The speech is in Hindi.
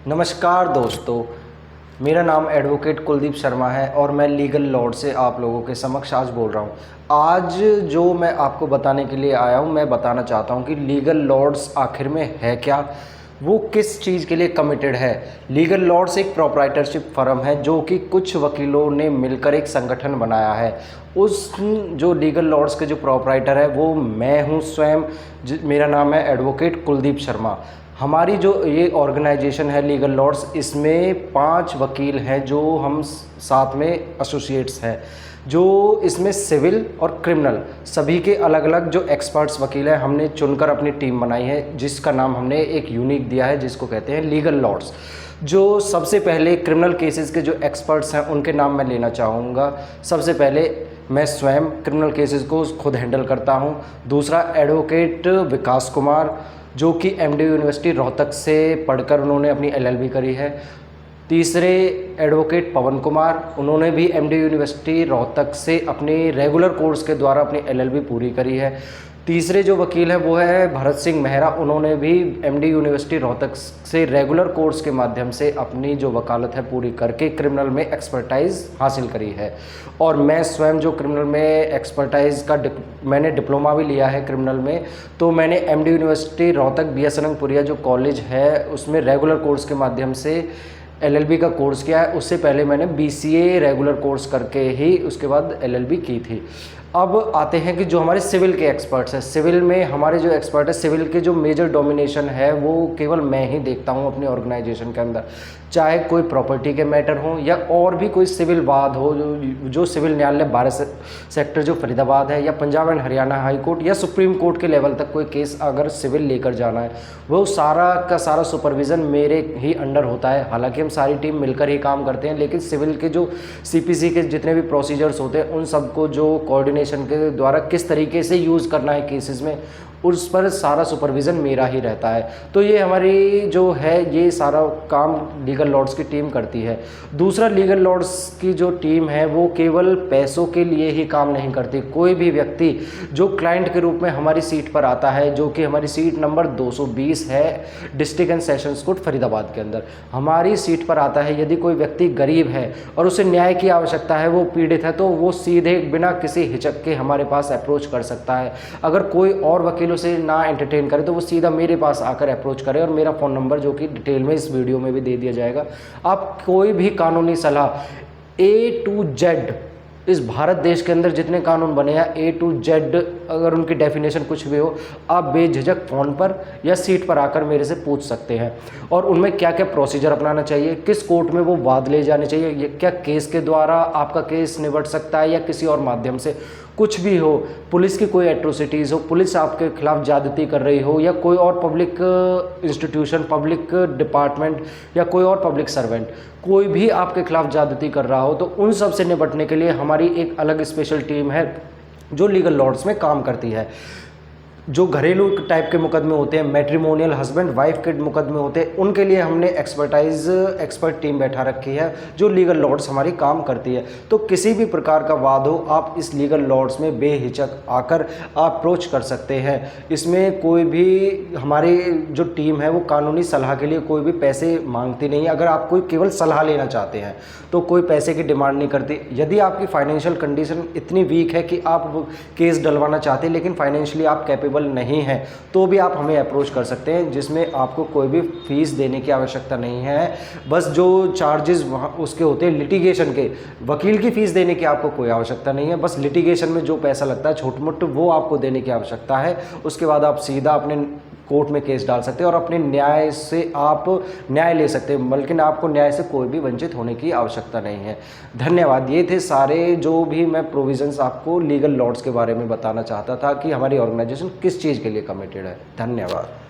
नमस्कार दोस्तों, मेरा नाम एडवोकेट कुलदीप शर्मा है और मैं लीगल लॉर्ड से आप लोगों के समक्ष आज बोल रहा हूँ। आज जो मैं आपको बताने के लिए आया हूँ, मैं बताना चाहता हूँ कि लीगल लॉर्ड्स आखिर में है क्या, वो किस चीज़ के लिए कमिटेड है। लीगल लॉर्ड्स एक प्रोप्राइटरशिप फर्म है जो कि कुछ वकीलों ने मिलकर एक संगठन बनाया है। उस जो लीगल लॉर्ड्स के जो प्रोप्राइटर है वो मैं हूँ स्वयं। मेरा नाम है एडवोकेट कुलदीप शर्मा। हमारी जो ये ऑर्गेनाइजेशन है लीगल लॉर्ड्स, इसमें 5 वकील हैं जो हम साथ में एसोसिएट्स हैं, जो इसमें सिविल और क्रिमिनल सभी के अलग अलग जो एक्सपर्ट्स वकील हैं हमने चुनकर अपनी टीम बनाई है, जिसका नाम हमने एक यूनिक दिया है जिसको कहते हैं लीगल लॉर्ड्स। जो सबसे पहले क्रिमिनल केसेस के जो एक्सपर्ट्स हैं उनके नाम मैं लेना चाहूँगा। सबसे पहले मैं स्वयं क्रिमिनल केसेस को खुद हैंडल करता हूँ। दूसरा एडवोकेट विकास कुमार, जो कि एमडी यूनिवर्सिटी रोहतक से पढ़कर उन्होंने अपनी एलएलबी करी है। तीसरे एडवोकेट पवन कुमार, उन्होंने भी एमडी यूनिवर्सिटी रोहतक से अपनी रेगुलर कोर्स के द्वारा अपनी एलएलबी पूरी करी है। तीसरे जो वकील हैं वो है भरत सिंह मेहरा, उन्होंने भी एमडी यूनिवर्सिटी रोहतक से रेगुलर कोर्स के माध्यम से अपनी जो वकालत है पूरी करके क्रिमिनल में एक्सपर्टाइज हासिल करी है। और मैं स्वयं जो क्रिमिनल में एक्सपर्टाइज का मैंने डिप्लोमा भी लिया है क्रिमिनल में, तो मैंने एमडी यूनिवर्सिटी रोहतक BS अनंगपुरिया जो कॉलेज है उसमें रेगुलर कोर्स के माध्यम से एलएलबी का कोर्स किया है। उससे पहले मैंने BCA रेगुलर कोर्स करके ही उसके बाद एलएलबी की थी। अब आते हैं कि जो हमारे सिविल के एक्सपर्ट्स हैं, सिविल में हमारे जो एक्सपर्ट है, सिविल के जो मेजर डोमिनेशन है वो केवल मैं ही देखता हूँ अपनी ऑर्गेनाइजेशन के अंदर। चाहे कोई प्रॉपर्टी के मैटर हो या और भी कोई सिविल वाद हो, जो सिविल न्यायालय 12 सेक्टर जो फरीदाबाद है, या Punjab and Haryana high court या सुप्रीम कोर्ट के लेवल तक कोई केस अगर सिविल लेकर जाना है, वो सारा का सारा सुपरविज़न मेरे ही अंडर होता है। हालांकि हम सारी टीम मिलकर ही काम करते हैं, लेकिन सिविल के जो CPC के जितने भी प्रोसीजर्स होते हैं उन सबको जो कोऑर्डिनेशन के द्वारा किस तरीके से यूज़ करना है केसेस में, उस पर सारा सुपरविज़न मेरा ही रहता है। तो ये हमारी जो है ये सारा काम लीगल लॉर्ड्स की टीम करती है। दूसरा, लीगल लॉर्ड्स की जो टीम है वो केवल पैसों के लिए ही काम नहीं करती। कोई भी व्यक्ति जो क्लाइंट के रूप में हमारी सीट पर आता है, जो कि हमारी सीट नंबर 220 है district and sessions court Faridabad के अंदर, हमारी सीट पर आता है, यदि कोई व्यक्ति गरीब है और उसे न्याय की आवश्यकता है, वो पीड़ित है, तो वो सीधे बिना किसी हिचक के हमारे पास अप्रोच कर सकता है। अगर कोई और वकील से ना एंटरटेन करे तो वो सीधा मेरे पास आकर अप्रोच करे, और मेरा फ़ोन नंबर जो कि डिटेल में इस वीडियो में भी दे दिया जाएगा। आप कोई भी कानूनी सलाह A to Z, इस भारत देश के अंदर जितने कानून बने हैं A to Z, अगर उनकी डेफिनेशन कुछ भी हो, आप बेझिझक फ़ोन पर या सीट पर आकर मेरे से पूछ सकते हैं। और उनमें क्या क्या प्रोसीजर अपनाना चाहिए, किस कोर्ट में वो वाद ले जाने चाहिए, क्या केस के द्वारा आपका केस निपट सकता है या किसी और माध्यम से, कुछ भी हो, पुलिस की कोई एट्रोसिटीज़ हो, पुलिस आपके खिलाफ ज्यादती कर रही हो, या कोई और पब्लिक इंस्टीट्यूशन, पब्लिक डिपार्टमेंट या कोई और पब्लिक सर्वेंट कोई भी आपके खिलाफ ज्यादती कर रहा हो, तो उन सब से निपटने के लिए हमारी एक अलग स्पेशल टीम है जो लीगल लॉर्ड्स में काम करती है। जो घरेलू टाइप के मुकदमे होते हैं, मैट्रिमोनियल हस्बैंड वाइफ के मुकदमे होते हैं, उनके लिए हमने एक्सपर्ट टीम बैठा रखी है जो लीगल लॉर्ड्स हमारी काम करती है। तो किसी भी प्रकार का वाद हो, आप इस लीगल लॉर्ड्स में बेहिचक आकर अप्रोच कर सकते हैं। इसमें कोई भी, हमारी जो टीम है वो कानूनी सलाह के लिए कोई भी पैसे मांगती नहीं है। अगर आप कोई केवल सलाह लेना चाहते हैं तो कोई पैसे की डिमांड नहीं करती। यदि आपकी फाइनेंशियल कंडीशन इतनी वीक है कि आप केस डलवाना चाहते हैं लेकिन फाइनेंशियली आप कैपेबल नहीं है, तो भी आप हमें अप्रोच कर सकते हैं, जिसमें आपको कोई भी फीस देने की आवश्यकता नहीं है। बस जो चार्जेस वहाँ उसके होते हैं लिटिगेशन के, वकील की फ़ीस देने की आपको कोई आवश्यकता नहीं है। बस लिटिगेशन में जो पैसा लगता है छोट मोट, वो आपको देने की आवश्यकता है। उसके बाद आप सीधा अपने कोर्ट में केस डाल सकते हैं और अपने न्याय से आप न्याय ले सकते हैं, बल्कि आपको न्याय से कोई भी वंचित होने की आवश्यकता नहीं है। धन्यवाद। ये थे सारे जो भी मैं प्रोविजंस आपको लीगल लॉर्ड्स के बारे में बताना चाहता था कि हमारी ऑर्गेनाइजेशन किस चीज़ के लिए कमिटेड है। धन्यवाद।